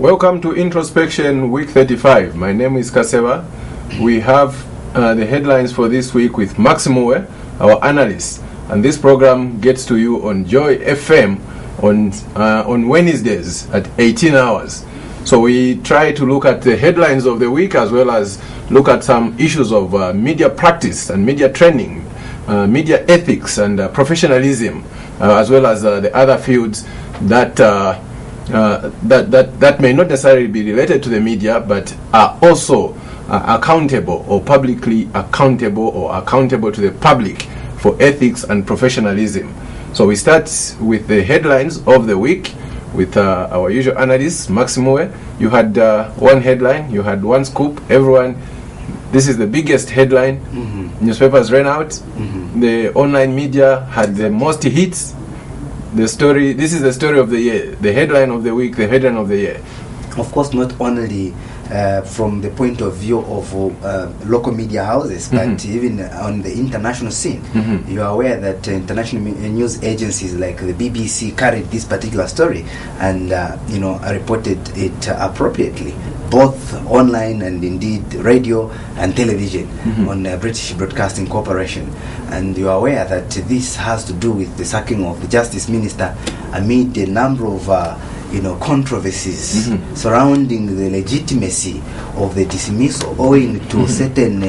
Welcome to Introspection Week 35. My name is Kaseva. We have the headlines for this week with Maximue, our analyst. And this program gets to you on Joy FM on Wednesdays at 18 hours. So we try to look at the headlines of the week as well as look at some issues of media practice and media training, media ethics and professionalism, as well as the other fields that that may not necessarily be related to the media, but are also accountable or publicly accountable or accountable to the public for ethics and professionalism. So we start with the headlines of the week with our usual analyst, Maximue. You had one headline, you had one scoop. Everyone, this is the biggest headline. Newspapers ran out. The online media had the most hits. The story, this is the story of the year, the headline of the week, the headline of the year. Of course, not only from the point of view of local media houses, but even on the international scene. You are aware that international news agencies like the BBC carried this particular story and reported it appropriately, both online and indeed radio and television on British Broadcasting Corporation. And you are aware that this has to do with the sacking of the Justice Minister amid a number of controversies surrounding the legitimacy of the dismissal owing to certain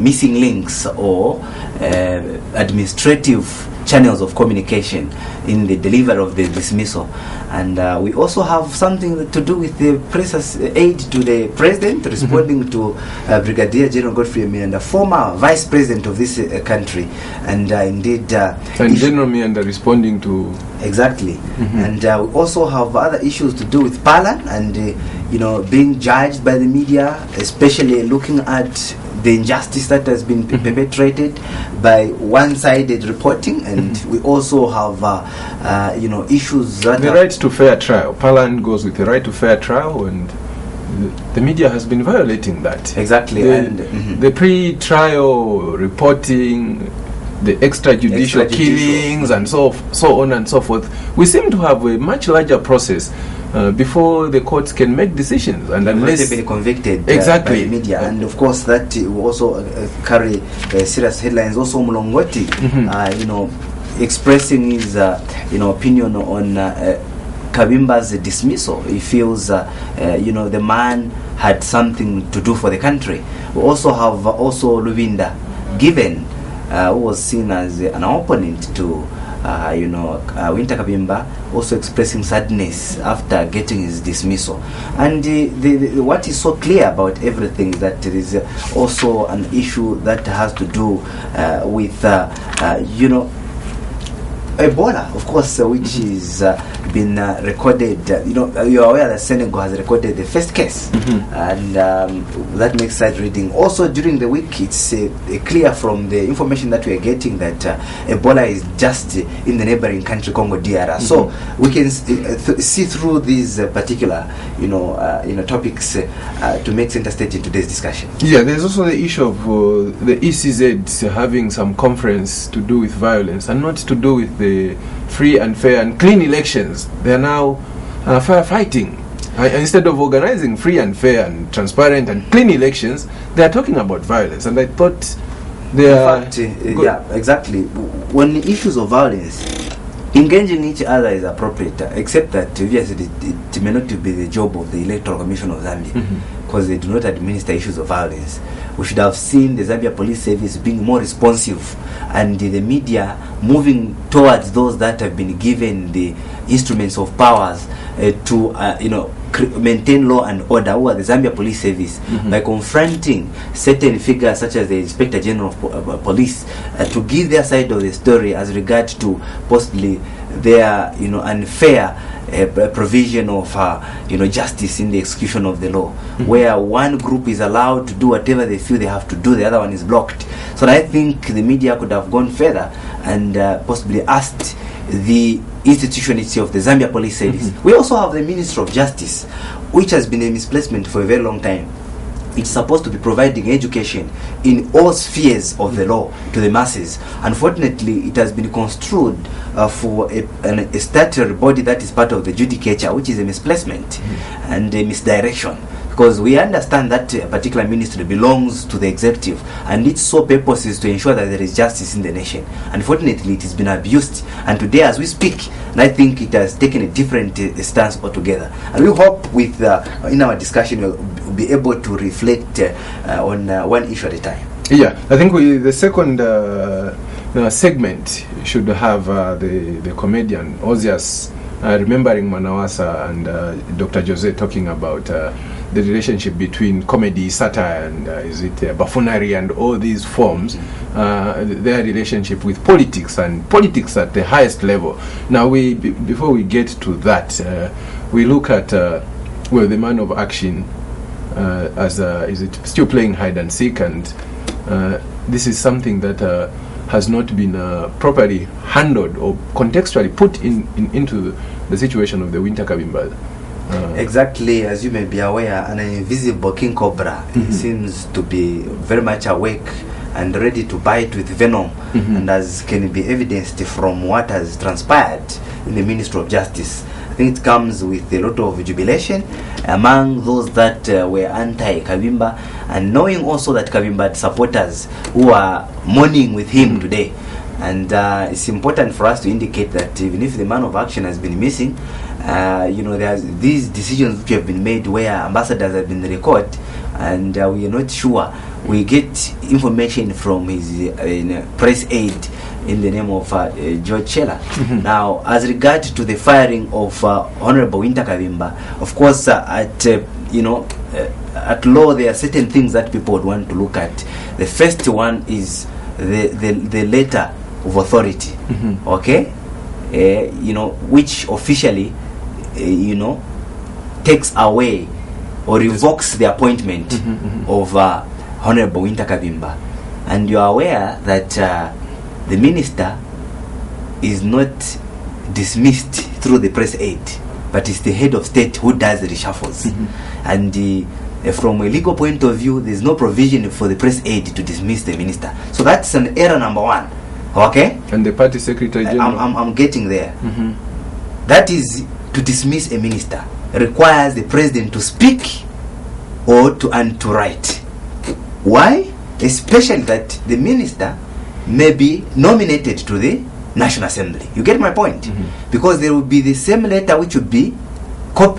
missing links or administrative channels of communication in the delivery of the dismissal. And we also have something to do with the press aid to the president, responding to Brigadier General Godfrey Mianda, former vice president of this country, and indeed and General Mianda responding to exactly. And we also have other issues to do with Palan and being judged by the media, especially looking at the injustice that has been perpetrated by one-sided reporting, and we also have issues that the right to fair trial. Palan goes with the right to fair trial, and the media has been violating that. Exactly. The pre-trial reporting, the extrajudicial killings, and so on and so forth. We seem to have a much larger process before the courts can make decisions, and unless they've been convicted exactly by the media. And of course that will also carry serious headlines. Also Mulongoti expressing his opinion on Kabimba's dismissal. He feels the man had something to do for the country. We also have Luvinda Given, who was seen as an opponent to Winter Kabimba, also expressing sadness after getting his dismissal. And what is so clear about everything is that there is also an issue that has to do with Ebola, of course, which is been recorded. You are aware that Senegal has recorded the first case, and that makes sad reading. Also, during the week, it's clear from the information that we are getting that Ebola is just in the neighboring country, Congo DR. So we can see through these particular, topics to make center stage in today's discussion. Yeah, there's also the issue of the ECZ having some conference to do with violence and not to do with the free and fair and clean elections. They are now firefighting. Instead of organizing free and fair and transparent and clean elections, they are talking about violence. And I thought they are... yeah, exactly. When issues of violence, engaging each other is appropriate, except that obviously it may not be the job of the Electoral Commission of Zambia, because they do not administer issues of violence. We should have seen the Zambia Police Service being more responsive, and the media moving towards those that have been given the instruments of powers to maintain law and order, who are the Zambia Police Service, by confronting certain figures such as the Inspector General of Police to give their side of the story as regards to possibly their unfair provision of justice in the execution of the law, where one group is allowed to do whatever they feel they have to do, the other one is blocked. So I think the media could have gone further and possibly asked the institution itself, the Zambia Police Service. We also have the Ministry of Justice, which has been a misplacement for a very long time. it's supposed to be providing education in all spheres of the law to the masses. Unfortunately, it has been construed for a statutory body that is part of the judicature, which is a misplacement and a misdirection. Because we understand that a particular ministry belongs to the executive, and its sole purpose is to ensure that there is justice in the nation. Unfortunately, it has been abused, and today as we speak, and I think it has taken a different stance altogether. And we hope with in our discussion we'll be able to reflect on one issue at a time. Yeah, I think the second segment should have the comedian Ozias remembering Manawasa and Dr. Jose talking about the relationship between comedy, satire, and is it buffoonery, and all these forms, their relationship with politics, and politics at the highest level. Now, before we get to that, we look at well, the man of action as is it still playing hide and seek, and this is something that has not been properly handled or contextually put into the situation of the Winter Kabimba. Exactly, as you may be aware, an invisible king cobra seems to be very much awake and ready to bite with venom, and as can be evidenced from what has transpired in the Ministry of Justice. I think it comes with a lot of jubilation among those that were anti-Kabimba, and knowing also that Kabimba had supporters who are mourning with him today. And it's important for us to indicate that even if the man of action has been missing, there's these decisions which have been made where ambassadors have been recorded, and we are not sure. We get information from his press aide in the name of George Sheller. Now, as regard to the firing of Honorable Winter Kabimba, of course, at law there are certain things that people would want to look at. The first one is the letter of authority, okay, which officially, takes away or revokes the appointment of Honorable Winter Kabimba. And you are aware that the minister is not dismissed through the press aid, but it's the head of state who does the reshuffles. And from a legal point of view, there's no provision for the press aid to dismiss the minister. So that's an error number one. Okay? And the party secretary general? I'm getting there. That is, to dismiss a minister requires the president to speak or to write. Why? Especially that the minister may be nominated to the National Assembly. You get my point? Because there will be the same letter which would be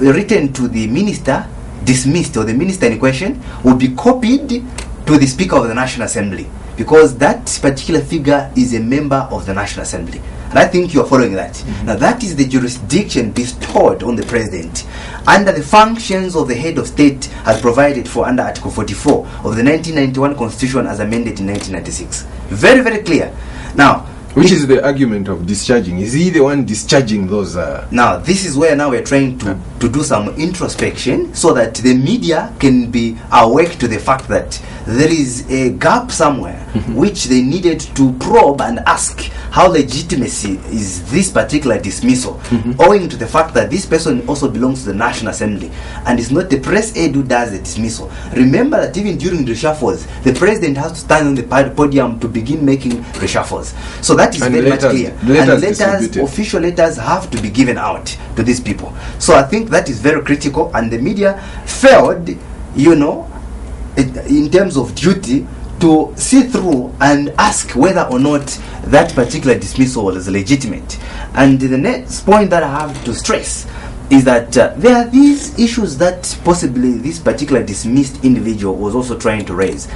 written to the minister dismissed, or the minister in question will be copied to the Speaker of the National Assembly, because that particular figure is a member of the National Assembly. And I think you are following that. Now, that is the jurisdiction bestowed on the president under the functions of the head of state as provided for under Article 44 of the 1991 Constitution as amended in 1996. Very, very clear. Now, which is the argument of discharging? Is he the one discharging those? Now, this is where now we're trying to do some introspection so that the media can be awake to the fact that there is a gap somewhere which they needed to probe and ask how legitimacy is this particular dismissal, owing to the fact that this person also belongs to the National Assembly and it's not the press aide who does the dismissal. Remember that even during the reshuffles, the president has to stand on the podium to begin making reshuffles. So that is very much clear. And letters, official letters have to be given out to these people. So I think that is very critical, and the media failed, in terms of duty, to see through and ask whether or not that particular dismissal was legitimate. And the next point that I have to stress is that there are these issues that possibly this particular dismissed individual was also trying to raise.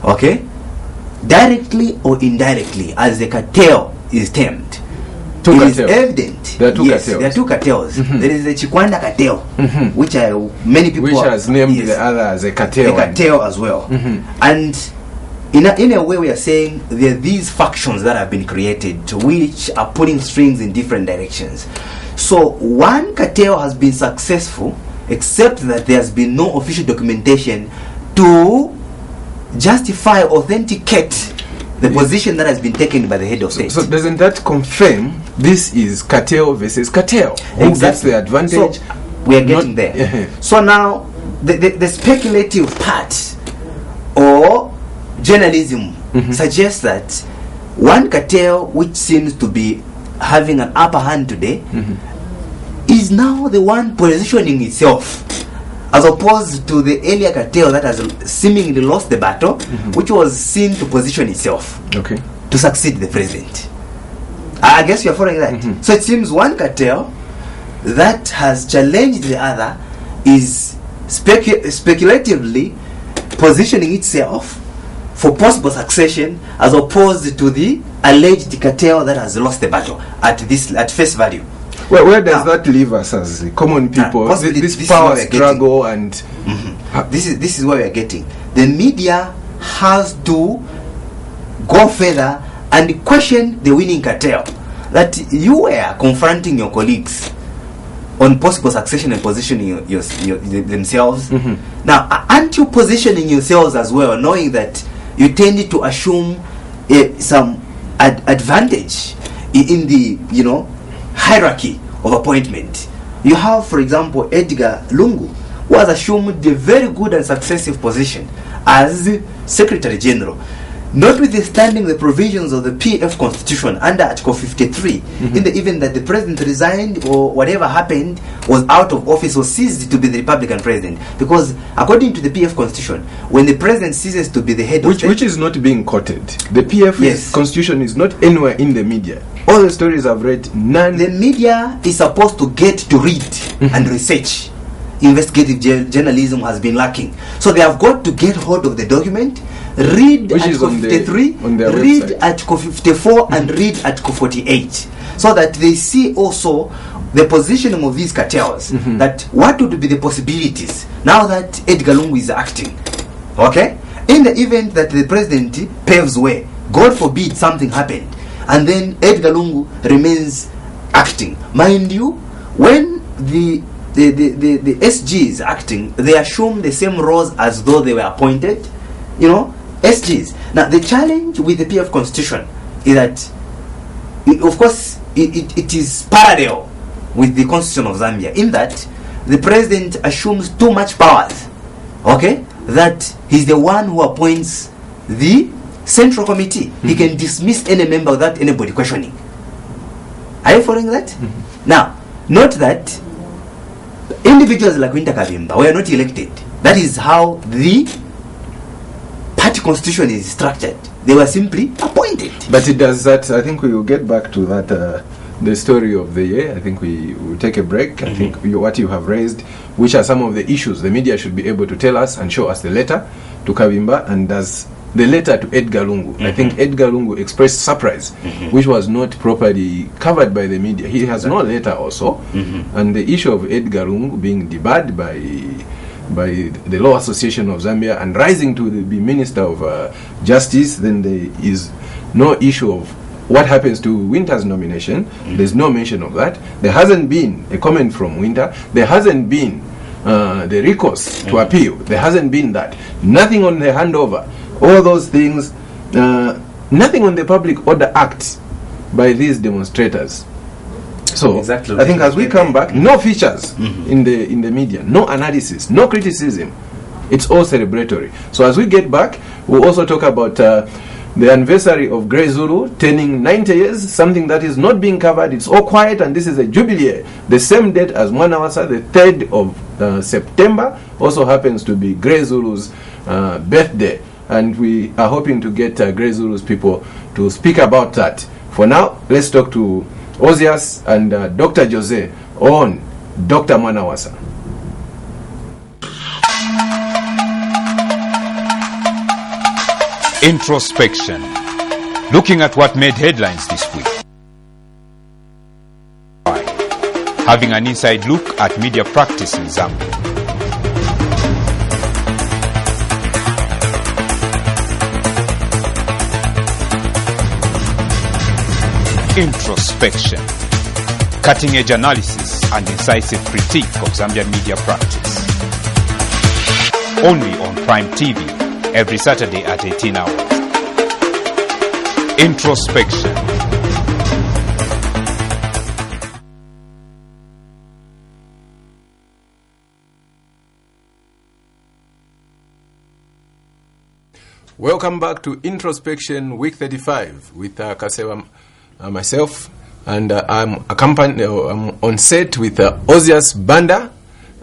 Okay? Directly or indirectly, as the cartel is termed. It is evident. There are two cartels. There are two cartels. There is the Chikwanda cartel, which many people has named the other as a cartel. A cartel as well. And in a way, we are saying there are these factions that have been created which are pulling strings in different directions. So one cartel has been successful, except that there has been no official documentation to justify, authenticate the position that has been taken by the head of state. So doesn't that confirm this is cartel versus cartel? Exactly. Who gets the advantage? So we are getting there. So now, the speculative part or journalism suggests that one cartel which seems to be having an upper hand today is now the one positioning itself, as opposed to the earlier cartel that has seemingly lost the battle, which was seen to position itself to succeed the president. I guess you're following that. So it seems one cartel that has challenged the other is speculatively positioning itself for possible succession, as opposed to the alleged cartel that has lost the battle at face value. Well, where does that leave us as common people? This power struggle and this is where we are getting. The media has to go further and question the winning cartel, that you were confronting your colleagues on possible succession and positioning themselves. Now, aren't you positioning yourselves as well, knowing that you tend to assume some advantage in the hierarchy of appointment? You have, for example, Edgar Lungu, who has assumed a very good and successive position as Secretary General, notwithstanding the provisions of the PF Constitution under Article 53, in the event that the president resigned or whatever happened, was out of office or ceased to be the Republican president. Because according to the PF Constitution, when the president ceases to be the head of state, which is not being quoted, the PF Constitution is not anywhere in the media. All the stories I've read, none. The media is supposed to get to read and research. Investigative journalism has been lacking, so they have got to get hold of the document, read Article 53, read Article 54, and read Article 48, so that they see also the positioning of these cartels, that what would be the possibilities now that Edgar Lungu is acting. Okay, in the event that the president paves way, God forbid something happened, and then Edgar Lungu remains acting. Mind you, when the SG is acting, they assume the same roles as though they were appointed, SGs. Now, the challenge with the PF Constitution is that, of course, it is parallel with the Constitution of Zambia, in that the president assumes too much powers, that he's the one who appoints the Central Committee. He can dismiss any member without anybody questioning. Are you following that? Now, note that individuals like Winter Kavimba were not elected. That is how the party constitution is structured. They were simply appointed. But it does that. I think we will get back to that, the story of the year. I think we will take a break. I think what you have raised, which are some of the issues the media should be able to tell us and show us the letter to Kavimba, and does the letter to Edgar Lungu. I think Edgar Lungu expressed surprise, which was not properly covered by the media. He has no letter also, and the issue of Edgar Lungu being debarred by the Law Association of Zambia and rising to be Minister of Justice, then there is no issue of what happens to Winter's nomination. There's no mention of that. There hasn't been a comment from Winter. There hasn't been the recourse to appeal. There hasn't been that. Nothing on the handover. All those things, nothing on the Public Order Act by these demonstrators. So I think as we come back, no features in the media, no analysis, no criticism. It's all celebratory. So as we get back, we'll also talk about the anniversary of Grey Zulu turning 90 years, something that is not being covered. It's all quiet, and this is a jubilee. The same date as Mwanawasa, the 3rd of September, also happens to be Grey Zulu's birthday. And we are hoping to get Grey Zulu's people to speak about that. For now, let's talk to Ozias and Dr. Jose on Dr. Mwanawasa. Introspection. Looking at what made headlines this week. Having an inside look at media practice in Zambia. Introspection. Cutting-edge analysis and incisive critique of Zambian media practice. Only on Prime TV, every Saturday at 18 hours. Introspection. Welcome back to Introspection Week 35 with Kasewa, myself, and I'm accompanied. I'm on set with Ozias Banda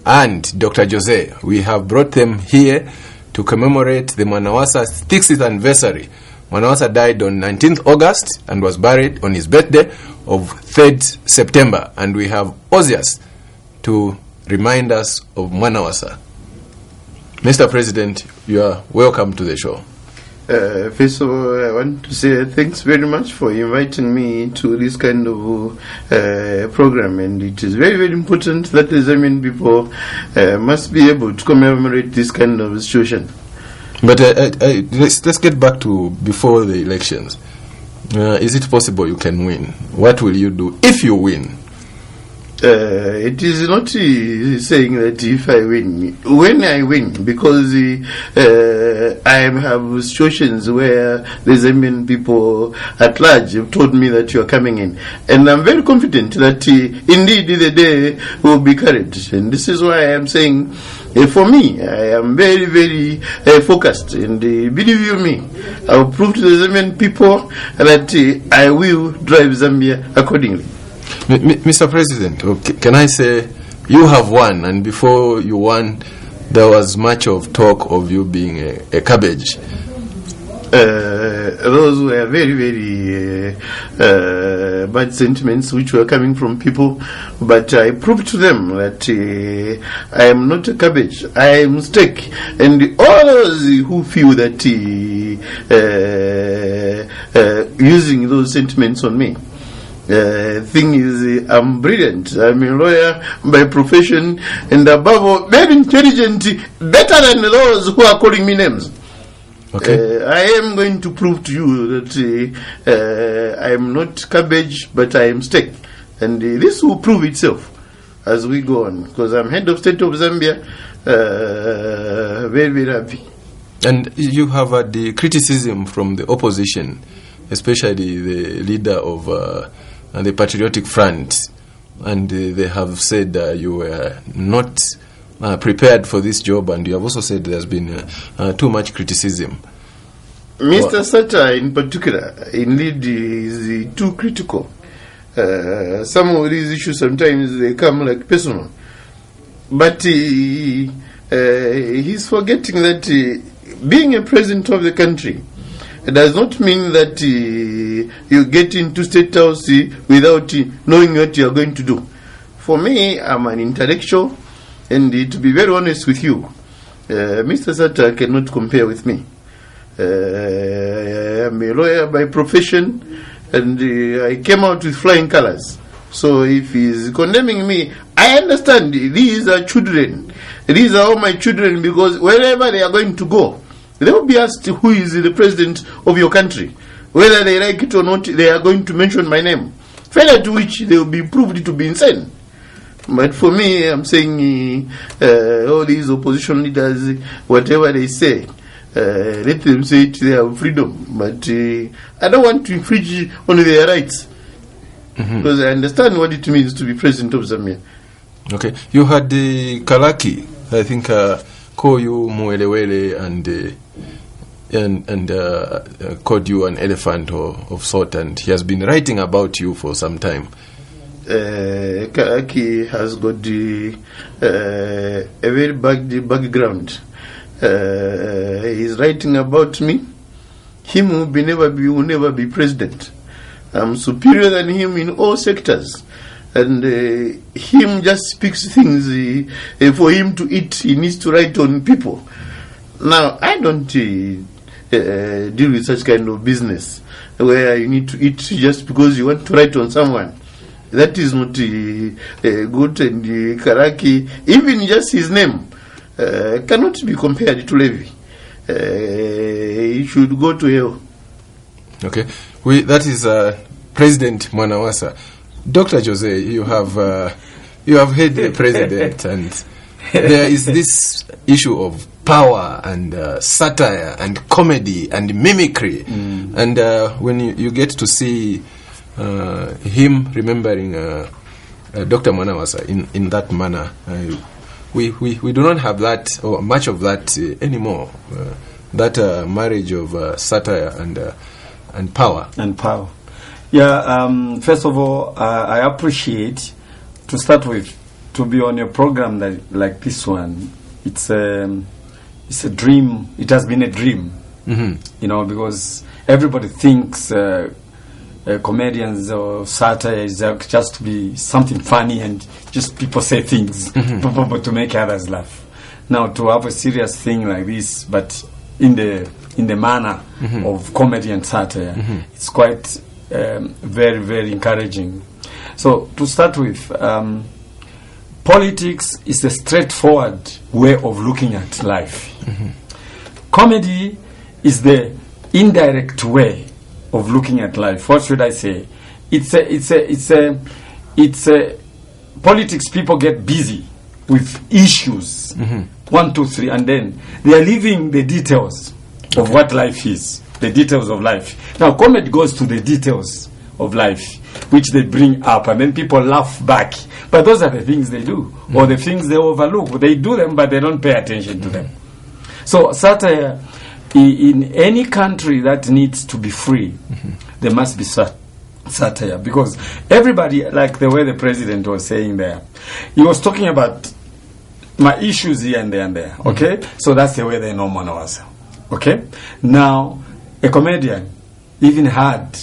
and Dr. Jose. We have brought them here to commemorate the Mwanawasa's 60th anniversary. Mwanawasa died on 19th August and was buried on his birthday of 3rd September. And we have Ozias to remind us of Mwanawasa. Mr. President, you are welcome to the show. First of all, I want to say thanks very much for inviting me to this kind of program, and it is very, very important that the Zambian people must be able to commemorate this kind of situation. But let's get back to before the elections. Is it possible you can win? What will you do if you win? It is not saying that if I win, when I win, because I have situations where the Zambian people at large have told me that you are coming in, and I'm very confident that indeed the day will be carried. And this is why I am saying, for me, I am very, very focused, and believe you me, I will prove to the Zambian people that I will drive Zambia accordingly. Mr. President, can I say you have won, and before you won, there was much of talk of you being a cabbage. Those were very, very bad sentiments which were coming from people, but I proved to them that I am not a cabbage, I am steak, and all those who feel that using those sentiments on me. Thing is, I'm brilliant. I'm a lawyer by profession, and above all, very intelligent, better than those who are calling me names. Okay. I am going to prove to you that I am not cabbage, but I am steak, and this will prove itself as we go on, because I'm head of state of Zambia. Very, very happy. And you have had the criticism from the opposition, especially the leader of the Patriotic Front, and they have said you were not prepared for this job, and you have also said there's been too much criticism. Mr. Sata in particular, indeed, is too critical. Some of these issues sometimes they come like personal, but he's forgetting that being a president of the country, it does not mean that you get into State House without knowing what you are going to do. For me, I'm an intellectual, and to be very honest with you, Mr. Sata cannot compare with me. I'm a lawyer by profession, and I came out with flying colors. So if he's condemning me, I understand. These are children. These are all my children, because wherever they are going to go, they will be asked who is the president of your country. Whether they like it or not, they are going to mention my name. Failure to which they will be proved to be insane. But for me, I'm saying all these opposition leaders, whatever they say, let them say it, they have freedom. But I don't want to infringe on their rights. Because I understand what it means to be president of Zambia. Okay. You had the Kalaki, I think, call you Mwelewele and called you an elephant of sort, and he has been writing about you for some time. Kalaki has got a very bad background. He's writing about me. Him will never be president. I'm superior than him in all sectors. And him just speaks things for him to eat. He needs to write on people. Now, I don't deal with such kind of business where you need to eat just because you want to write on someone. That is not good. And Karaki, even just his name, cannot be compared to Levi. He should go to hell. Okay. That is President Mwanawasa. Dr. Jose, you have heard the president, and there is this issue of power and satire and comedy and mimicry, and when you get to see him remembering Dr. Mwanawasa in that manner, we do not have that or much of that anymore. that marriage of satire and power. And power. Yeah, first of all, I appreciate, to start with, to be on a program like this one. It's a dream. It has been a dream, you know, because everybody thinks comedians or satire is just to be something funny and just people say things to make others laugh. Now, to have a serious thing like this, but in the manner of comedy and satire, it's quite very, very encouraging. So, to start with, politics is a straightforward way of looking at life. Comedy is the indirect way of looking at life. What should I say? It's a politics. People get busy with issues, 1, 2, 3, and then they are leaving the details of what life is, the details of life. Now, comedy goes to the details of life, which they bring up, and then people laugh back. But those are the things they do, or the things they overlook. They do them, but they don't pay attention to them. So satire, in any country that needs to be free, there must be satire, because everybody, like the way the president was saying there, he was talking about my issues here and there and there, okay? So that's the way they know Mwanawasa, okay? Now, a comedian even had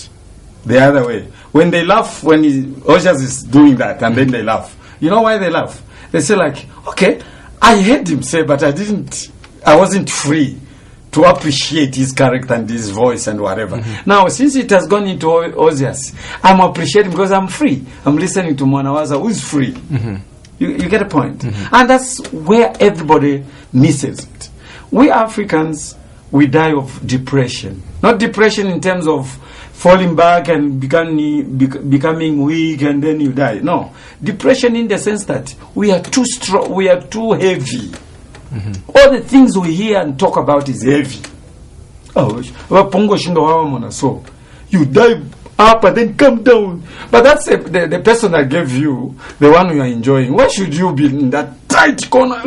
the other way. When they laugh, when Ojas is doing that, and then they laugh. You know why they laugh? They say like, okay, I heard him say, but I wasn't free to appreciate his character and his voice and whatever. Now, since it has gone into Ozias, I'm appreciating because I'm free. I'm listening to Mwanawasa, who's free. You get a point? And that's where everybody misses it. We Africans, we die of depression. Not depression in terms of falling back and becoming weak and then you die. No. Depression in the sense that we are too strong, we are too heavy. All the things we hear and talk about is heavy. So you die up and then come down. But that's the person that gave you, the one you are enjoying. Why should you be in that tight corner?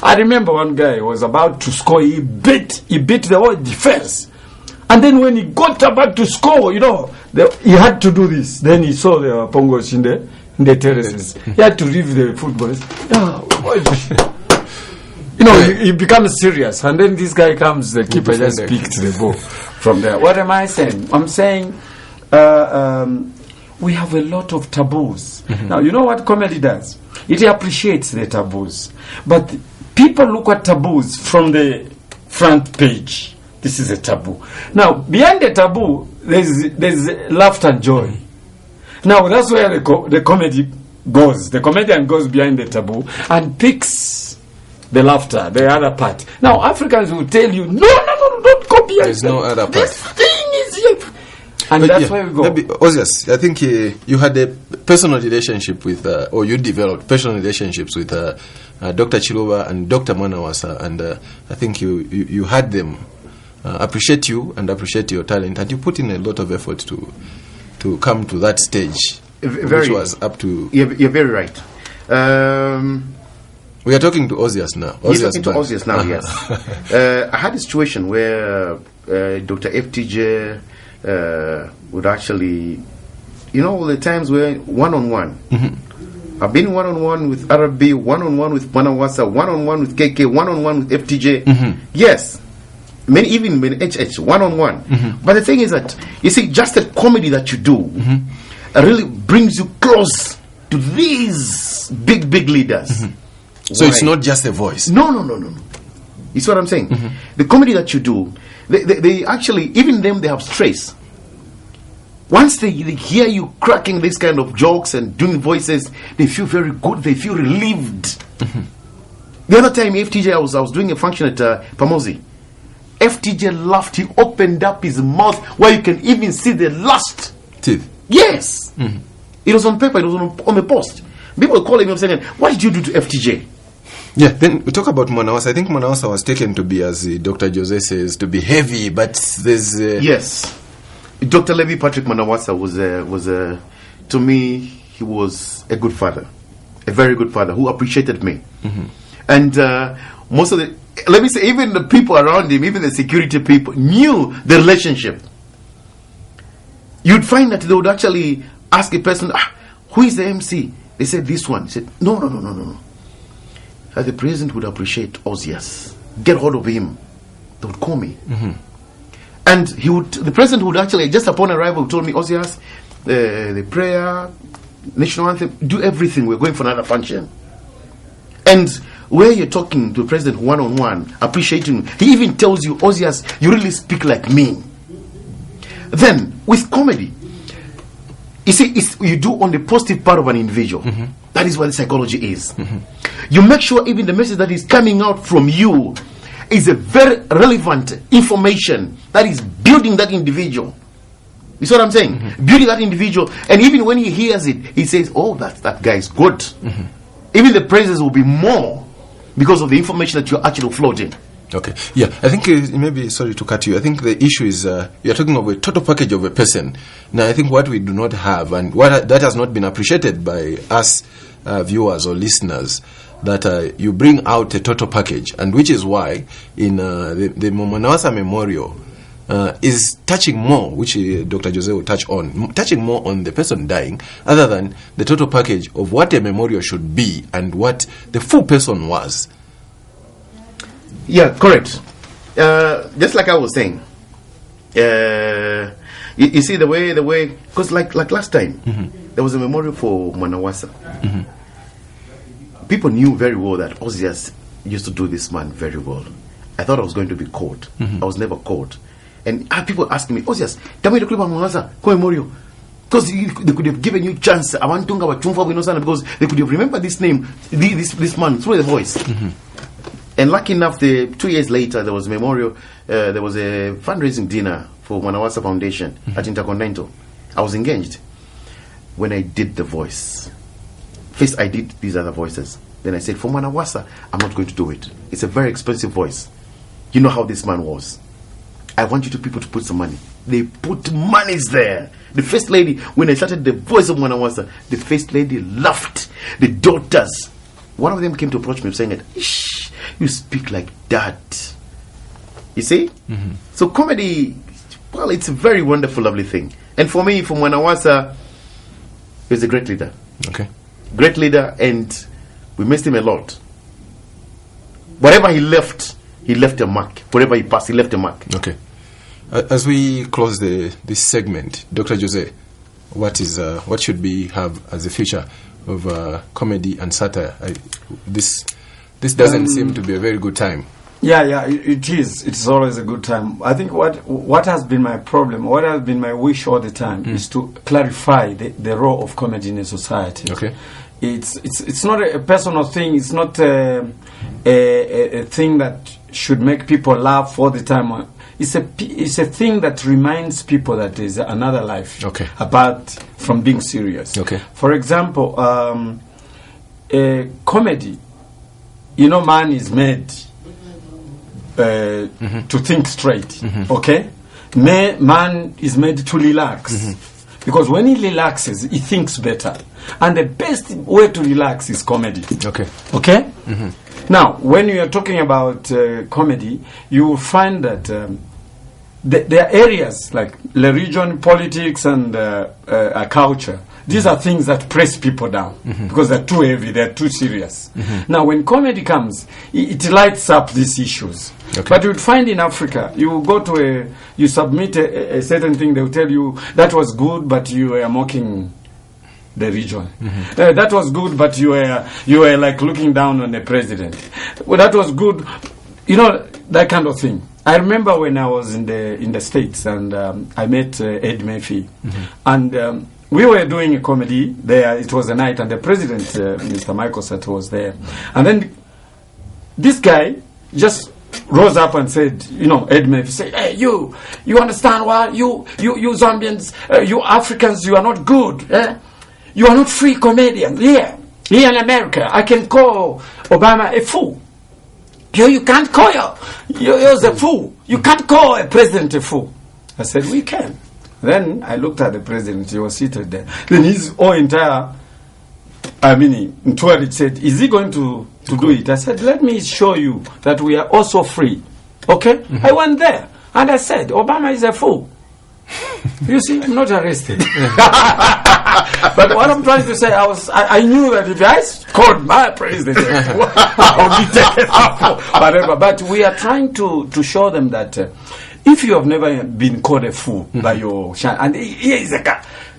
I remember one guy was about to score. He beat the whole defense. And then when he got about to score, you know, he had to do this. Then he saw the Pongos in the terraces. He had to leave the footballers. You know, he becomes serious. And then this guy comes, the keeper just picked the ball from there. What am I saying? I'm saying we have a lot of taboos. Now, you know what comedy does? It appreciates the taboos. But people look at taboos from the front page. This is a taboo. Now, behind the taboo, there's laughter and joy. Now, that's where the comedy goes. The comedian goes behind the taboo and picks the laughter, the other part. Now, Africans will tell you, no, don't copy. There's no other part. This thing is here. And but that's where we go. Ozias, I think you had a personal relationship with, or you developed personal relationships with Dr. Chiluba and Dr. Mwanawasa, and I think you had them appreciate you and appreciate your talent, and you put in a lot of effort to come to that stage, which was up to... You're very right. We are talking to Ozias now. Ozias now, yes. I had a situation where Dr. FTJ would actually, you know, all the times where one-on-one. I've been one-on-one with RB, one-on-one with Mwanawasa, one-on-one with KK, one-on-one with FTJ. Yes. Even HH, one-on-one. But the thing is that, you see, just the comedy that you do really brings you close to these big leaders. So it's not just a voice. No. You see what I'm saying? The comedy that you do, they actually, even them, they have stress. Once they hear you cracking these kind of jokes and doing voices, they feel very good. They feel relieved. The other time, FTJ, I was doing a function at Pamosi. FTJ laughed. He opened up his mouth where you can even see the last teeth. Yes. It was on paper. It was on the post. People were calling me saying, "What did you do to FTJ?" Yeah, then we talk about Mwanawasa. I think Mwanawasa was taken to be, as Dr. Jose says, to be heavy, but there's... Yes. Dr. Levi Patrick Mwanawasa was to me, he was a good father. A very good father who appreciated me. And most of the, let me say, even the people around him, even the security people, knew the relationship. You'd find that they would actually ask a person, who is the MC? They said, this one. He said, no. The president would appreciate Ozias. Get hold of him. They would call me. And the president would actually, just upon arrival, told me, Ozias, the prayer, national anthem, do everything. We're going for another function. And where you're talking to the president one-on-one, appreciating him, he even tells you, Ozias, you really speak like me. Then, with comedy, you see, you do on the positive part of an individual. That is what the psychology is. You make sure even the message that is coming out from you is a very relevant information that is building that individual. You see what I'm saying? Building that individual. And even when he hears it, he says, oh, that guy is good. Even the praises will be more because of the information that you're actually floating. Okay. Yeah, I think maybe, sorry to cut you, I think the issue is you're talking of a total package of a person. Now, I think what we do not have, and what that has not been appreciated by us viewers or listeners, that you bring out a total package, and which is why in the Mwanawasa Memorial is touching more, which Dr. Jose will touch on, touching more on the person dying, other than the total package of what a memorial should be and what the full person was. Yeah, correct. Just like I was saying, you see the way, because like last time, there was a memorial for Mwanawasa. People knew very well that Ozias used to do this man very well. I thought I was going to be caught. I was never caught. And people asking me, Ozias, tell me the clip on Mwanawasa, memorial. Because they could have given you chance. I want to go because they could have remembered this name, this man, through the voice. And lucky enough, 2 years later, there was a memorial. There was a fundraising dinner for Mwanawasa Foundation at Intercontinental. I was engaged. When I did the voice, first I did these other voices. Then I said, for Mwanawasa, I'm not going to do it. It's a very expensive voice. You know how this man was. I want you people to put some money. They put monies there. The first lady, when I started the voice of Mwanawasa, the first lady laughed. The daughters, one of them came to approach me saying that, Shh, you speak like that. You see? So comedy, well, it's a very wonderful, lovely thing. And for me, for Mwanawasa, he was a great leader. Okay. Great leader, and we missed him a lot. Whatever he left a mark. Wherever he passed, he left a mark. Okay. As we close this segment, Dr. Jose, what should we have as the future of comedy and satire? This doesn't seem to be a very good time. Yeah, it is. It's always a good time. I think what has been my problem, what has been my wish all the time, is to clarify the role of comedy in a society. Okay. It's not a personal thing. It's not a thing that should make people laugh all the time. It's a thing that reminds people that there's another life, okay, apart from being serious. Okay. For example, comedy, man is made to think straight. Okay, man is made to relax. Because when he relaxes, he thinks better. And the best way to relax is comedy. Okay? Now, when you are talking about comedy, you will find that there are areas like religion, politics, and culture. These are things that press people down because they're too heavy, they're too serious. Now, when comedy comes, it lights up these issues. Okay. But you would find in Africa, you go to you submit a certain thing, they will tell you, that was good, but you were mocking the region. That was good, but you were like looking down on the president. Well, that was good, that kind of thing. I remember when I was in the States and I met Ed Murphy, and we were doing a comedy there. It was a night, and the president, Mr. Michael Sat, was there. And then this guy just rose up and said, Ed Murphy said, hey, you understand what? You Zambians, you Africans, you are not good. You are not free comedians. Here in America, I can call Obama a fool. You can't call you're a fool. You can't call a president a fool. I said, we can. Then I looked at the president. He was seated there. Then his whole entire I mean, Ntwari said, is he going to do it? I said, let me show you that we are also free. Okay? I went there and I said, Obama is a fool. You see, I'm not arrested. But what I'm trying to say, I knew that if I called my president, I would be taken off, whatever. But we are trying to show them that if you have never been called a fool by your and here is a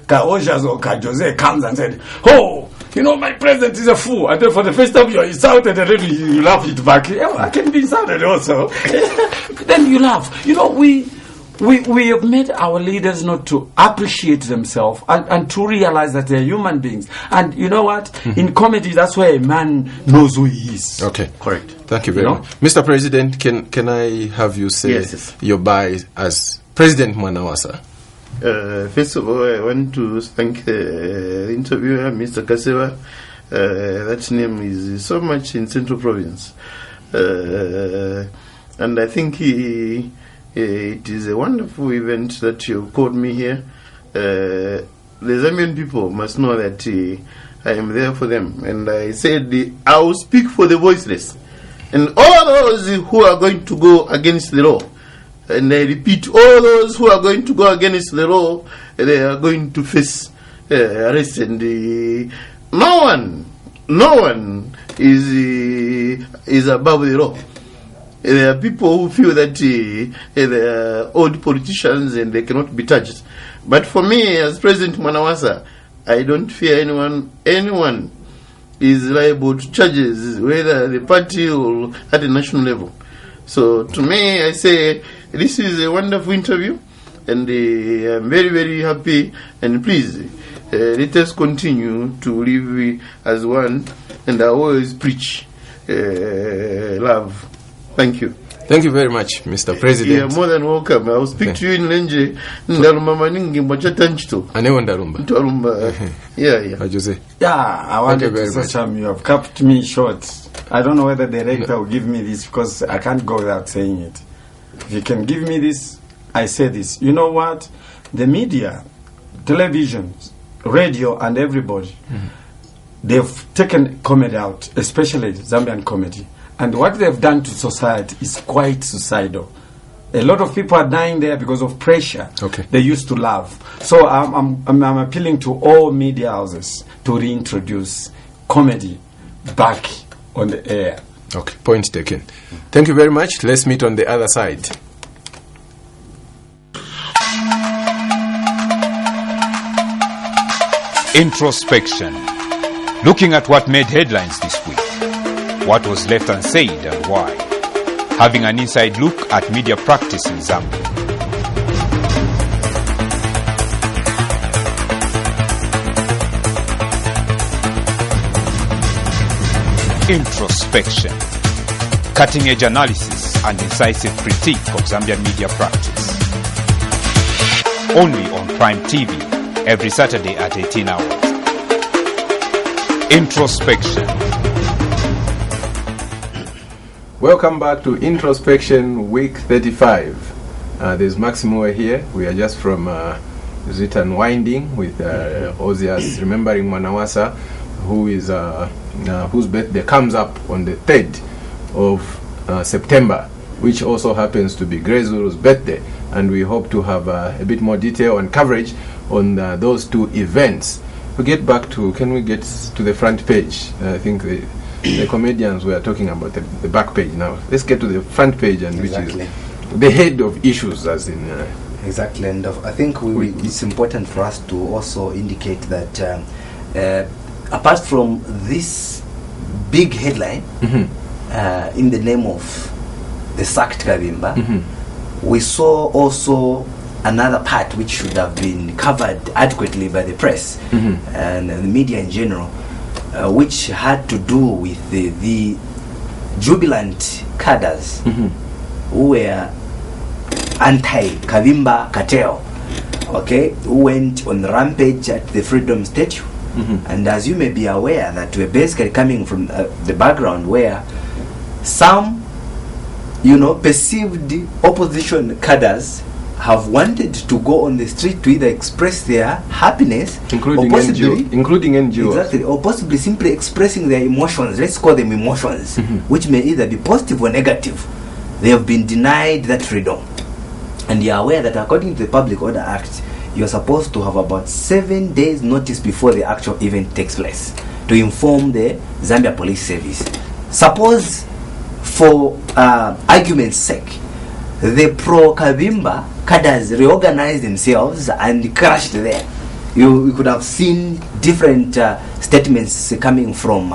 Ojas or Jose comes and said, oh, you know, my president is a fool. And then for the first time you are insulted and then you laugh it back. I can be insulted also. Then you laugh. You know, we have made our leaders not to appreciate themselves and to realize that they're human beings. And you know what? In comedy, that's where a man knows who he is. Okay. Correct. Thank you very much. Mr. President, can I have you say Yes. your bye as President Mwanawasa? First of all, I want to thank the interviewer, Mr. Kasewa. That name is so much in Central Province. And I think it is a wonderful event that you called me here. The Zambian people must know that I am there for them. And I said, I will speak for the voiceless. And all those who are going to go against the law. And I repeat, all those who are going to go against the law, they are going to face arrest. And no one is above the law. There are people who feel that they are old politicians and they cannot be touched. But for me, as President Mwanawasa, I don't fear anyone. Anyone is liable to charges, whether the party or at the national level. So to me, I say this is a wonderful interview, and I'm very, very happy. And please, let us continue to live as one, and I always preach love. Thank you. Thank you very much, Mr. President. You are more than welcome. I will speak to you in Lenje. Ndarumba maningi mwachatanchito. Anewa Ndarumba. Ndarumba. Yeah. Jose. Yeah, I wanted very to say much. something. You have kept me short. I don't know whether the director will give me this because I can't go without saying it. If you can give me this, I say this. You know what? The media, television, radio, and everybody, they've taken comedy out, especially Zambian comedy. And what they've done to society is quite suicidal. A lot of people are dying there because of pressure. Okay. They used to love. So I'm appealing to all media houses to reintroduce comedy back on the air. Okay, point taken. Thank you very much. Let's meet on the other side. Introspection. Looking at what made headlines this week. What was left unsaid and why. Having an inside look at media practice in Zambia. Introspection. Cutting-edge analysis and incisive critique of Zambian media practice. Only on Prime TV, every Saturday at 18 hours. Introspection. Welcome back to Introspection Week 35. There's Maximo here. We are just from unwinding with Ozias remembering Mwanawasa, who is whose birthday comes up on the 3rd of September, which also happens to be Grezuru's birthday, and we hope to have a bit more detail and coverage on those two events. We get back to, can we get to the front page? I think the comedians were talking about the back page now. Let's get to the front page, and Exactly. which is the head of issues, as in Exactly, and I think it's important for us to also indicate that apart from this big headline in the name of the sacked Kavimba, we saw also another part which should have been covered adequately by the press and the media in general, which had to do with the jubilant cadres who were anti-Kavimba cartel, okay, who went on rampage at the Freedom Statue. And as you may be aware, that we're basically coming from the background where some, perceived opposition cadres have wanted to go on the street to either express their happiness, including or possibly NGOs. Exactly, or possibly simply expressing their emotions. Let's call them emotions, which may either be positive or negative. They have been denied that freedom, and you are aware that according to the Public Order Act, you are supposed to have about 7 days notice before the actual event takes place to inform the Zambia Police Service. Suppose, for argument's sake, the pro-Kavimba cadres reorganized themselves and crashed there. You could have seen different statements coming from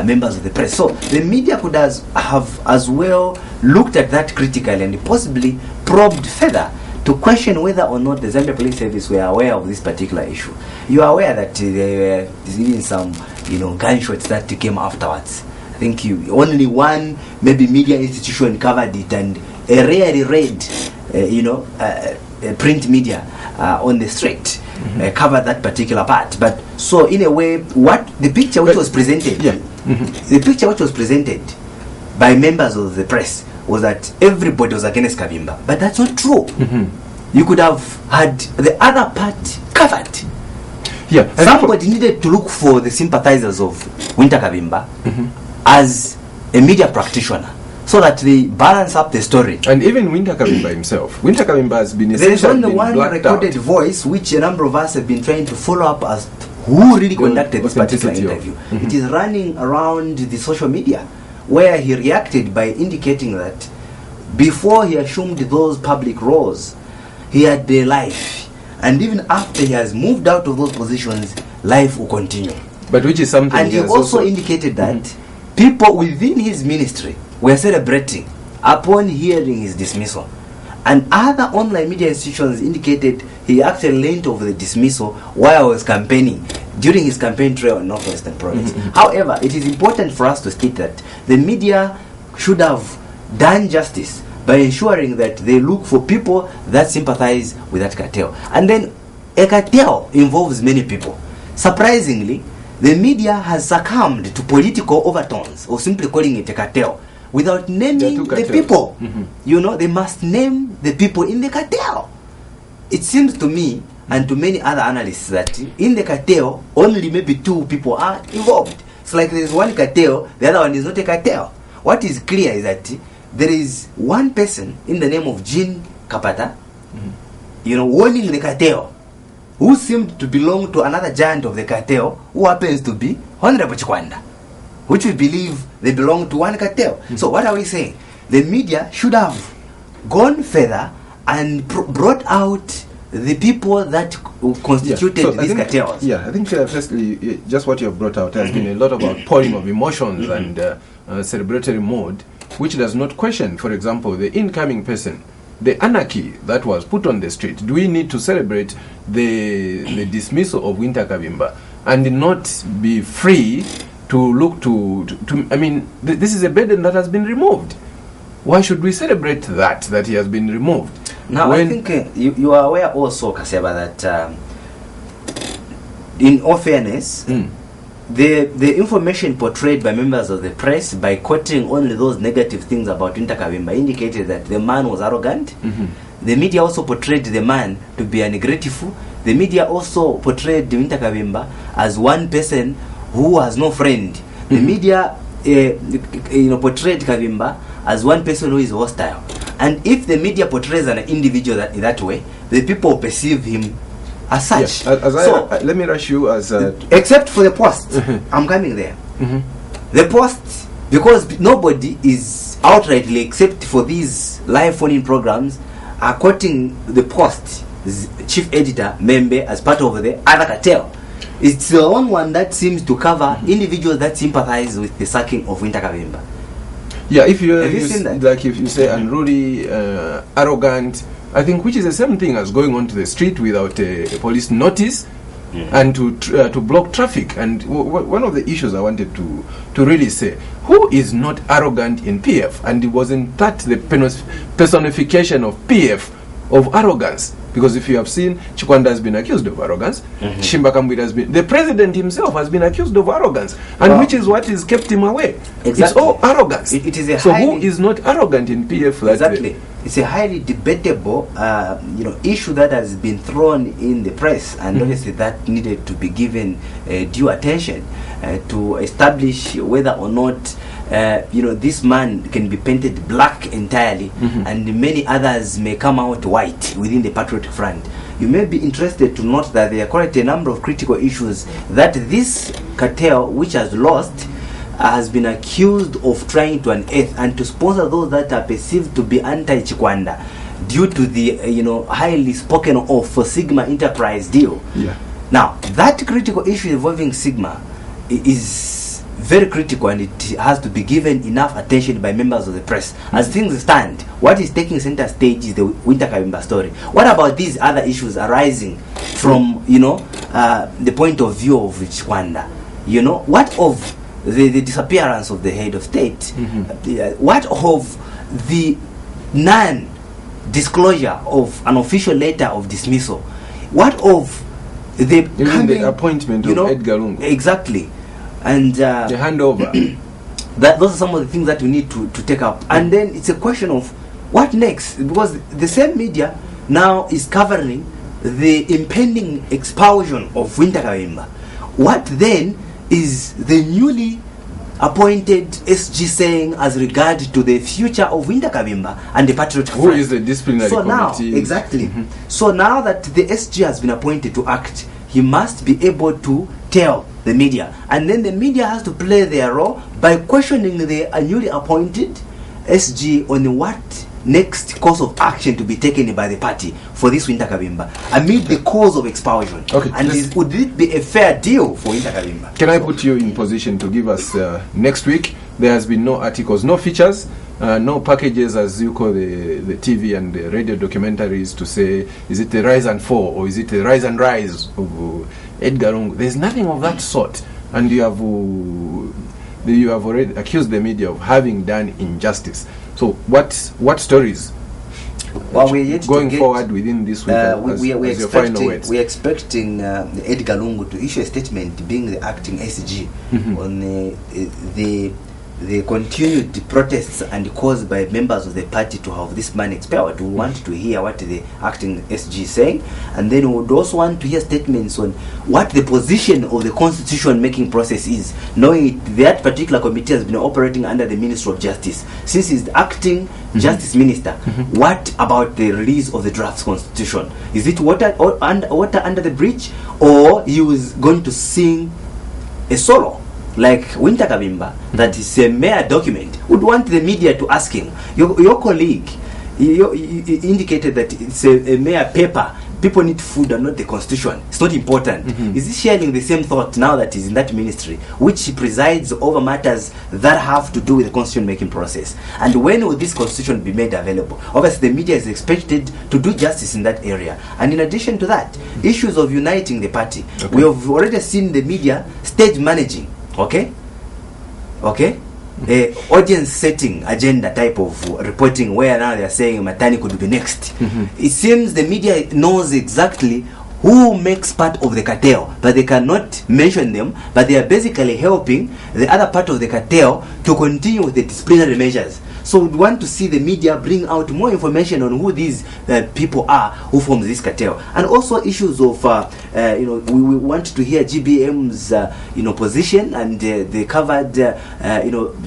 members of the press. So the media could have as well looked at that critically and possibly probed further to question whether or not the Zambia Police Service were aware of this particular issue. You are aware that there were even some, gunshots that came afterwards. I think only one maybe media institution covered it, and a rarely read, print media on the street covered that particular part. But so in a way, what the picture which was presented, the picture which was presented by members of the press was that everybody was against Kavimba, but that's not true. You could have had the other part covered. Yeah, somebody needed to look for the sympathizers of Winter Kavimba as a media practitioner, so that they balance up the story. And even Winter Kavimba himself. Winter Kavimba has been there is only one recorded out. voice which a number of us have been trying to follow up as who really conducted this particular interview. It is running around the social media, where he reacted by indicating that before he assumed those public roles, he had a life, and even after he has moved out of those positions, life will continue. But which is something. And he also indicated that people within his ministry were celebrating upon hearing his dismissal, and other online media institutions indicated he actually leaned over the dismissal while he was campaigning during his campaign trail in Northwestern Province. However, it is important for us to state that the media should have done justice by ensuring that they look for people that sympathize with that cartel. And then a cartel involves many people. Surprisingly, the media has succumbed to political overtones, or simply calling it a cartel, without naming the people. They must name the people in the cartel. It seems to me and to many other analysts that in the cartel, only maybe 2 people are involved. It's like there is one cartel, the other one is not a cartel. What is clear is that there is one person in the name of Jean Kapata, warning the cartel, who seemed to belong to another giant of the cartel, who happens to be Honorable Chikwanda, which we believe they belong to one cartel. So what are we saying? The media should have gone further and brought out the people that constituted these cartels. Yeah, I think firstly, just what you have brought out has been a lot about pouring of emotions and celebratory mode, which does not question, for example, the incoming person, the anarchy that was put on the street. Do we need to celebrate the dismissal of Winter Kavimba and not be free to look to I mean, this is a burden that has been removed. Why should we celebrate that he has been removed? Now, I think you are aware also, Kaseba, that in all fairness, the information portrayed by members of the press, by quoting only those negative things about Winter Kavimba, indicated that the man was arrogant. The media also portrayed the man to be ungrateful. The media also portrayed Winter Kavimba as one person who has no friend. The media portrayed Kavimba as one person who is hostile. And if the media portrays an individual that way, the people perceive him as such. Let me rush you as except for the post. I'm coming there. The post, because nobody is outrightly, except for these live phone-in programs, are quoting the post chief editor Membe as part of the other cartel. It's the only one that seems to cover individuals that sympathize with the sacking of Winter Kavimba. Yeah, if you seen that? Like if you say unruly, arrogant, I think which is the same thing as going onto the street without a police notice and to block traffic. And one of the issues I wanted to really say, who is not arrogant in PF? And it wasn't that the personification of PF of arrogance. Because if you have seen, Chikwanda has been accused of arrogance. Shimba Kambwira has been, the president himself has been accused of arrogance, and which is what has kept him away. Exactly. It's all arrogance. It is a so highly, who is not arrogant in PF? Exactly. It's a highly debatable, issue that has been thrown in the press, and obviously that needed to be given due attention to establish whether or not this man can be painted black entirely, and many others may come out white within the Patriotic Front. You may be interested to note that there are quite a number of critical issues that this cartel, which has lost, has been accused of trying to unearth and to sponsor those that are perceived to be anti-Chikwanda due to the highly spoken of for Sigma Enterprise deal. Yeah. Now, that critical issue involving Sigma is very critical, and it has to be given enough attention by members of the press. As things stand, what is taking center stage is the Winter Kavimba story. What about these other issues arising from the point of view of Chikwanda? What of the disappearance of the head of state? What of the non-disclosure of an official letter of dismissal? What of the appointment of Edgar Lungu? Exactly. And the handover. Those are some of the things that we need to take up. And then it's a question of what next, because the same media now is covering the impending expulsion of Winter Kavimba. What then is the newly appointed SG saying as regard to the future of Winter Kavimba and the Patriotic Front? Who is the disciplinary committee? Now, exactly. So now that the SG has been appointed to act, he must be able to tell the media, and then the media has to play their role by questioning the newly appointed SG on what next course of action to be taken by the party for this Winter Kavimba amid the cause of expulsion. Okay, and would it be a fair deal for Winter Kavimba? Can I put you in position to give us next week? There has been no articles, no features, no packages, as you call the TV and the radio documentaries, to say, is it the rise and fall, or is it the rise and rise of Edgar Lungu? There's nothing of that sort, and you have already accused the media of having done injustice. So what stories? Well, we're yet going to get, forward within this week as your final words. We're expecting Edgar Lungu to issue a statement, being the acting SG, on the continued protests and caused by members of the party to have this man expelled. We want to hear what the acting SG is saying, and then we would also want to hear statements on what the position of the constitution making process is, knowing that particular committee has been operating under the Ministry of Justice. Since he's the acting Justice Minister, what about the release of the draft constitution? Is it water under the bridge, or he was going to sing a solo like Winter Kavimba, that is a mere document? Would want the media to ask him. Your colleague indicated that it's a mere paper. People need food and not the constitution. It's not important. Is he sharing the same thought now that he's in that ministry, which he presides over matters that have to do with the constitution making process? And when will this constitution be made available? Obviously, the media is expected to do justice in that area. And in addition to that, issues of uniting the party. Okay. We have already seen the media stage managing. Okay. Audience setting agenda type of reporting, where now they are saying Matani could be next. It seems the media knows exactly who makes part of the cartel, but they cannot mention them, but they are basically helping the other part of the cartel to continue with the disciplinary measures. So we want to see the media bring out more information on who these people are who form this cartel, and also issues of we want to hear GBM's position, and they covered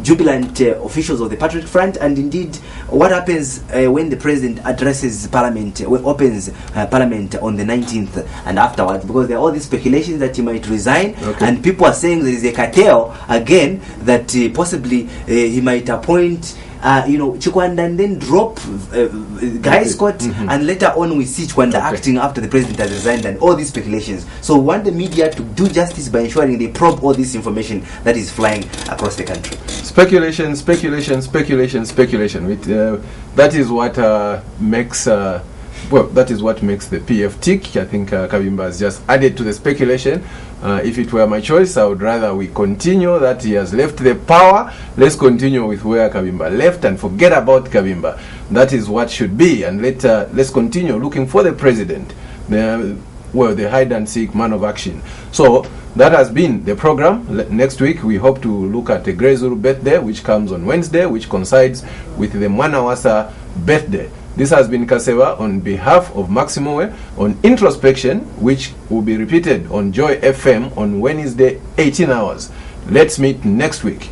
jubilant officials of the Patriotic Front, and indeed what happens when the president addresses parliament, opens parliament on the 19th and afterwards, because there are all these speculations that he might resign, and people are saying there is a cartel again that possibly he might appoint Chikwanda and then drop Guy Scott, and later on we see Chikwanda acting after the president has resigned, and all these speculations. So we want the media to do justice by ensuring they probe all this information that is flying across the country. Speculation. That is what makes Well, that is what makes the PF tick. I think Kavimba has just added to the speculation. If it were my choice, I would rather we continue that he has left the power. Let's continue with where Kavimba left and forget about Kavimba. That is what should be. And let's continue looking for the president, the hide and seek man of action. So that has been the program. Next week we hope to look at the Grey Zulu birthday, which comes on Wednesday, which coincides with the Mwanawasa birthday. This has been Kaseva on behalf of Maximowe on Introspection, which will be repeated on Joy FM on Wednesday, 18 hours. Let's meet next week.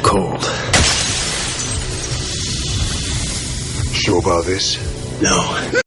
Cold. Sure about this? No.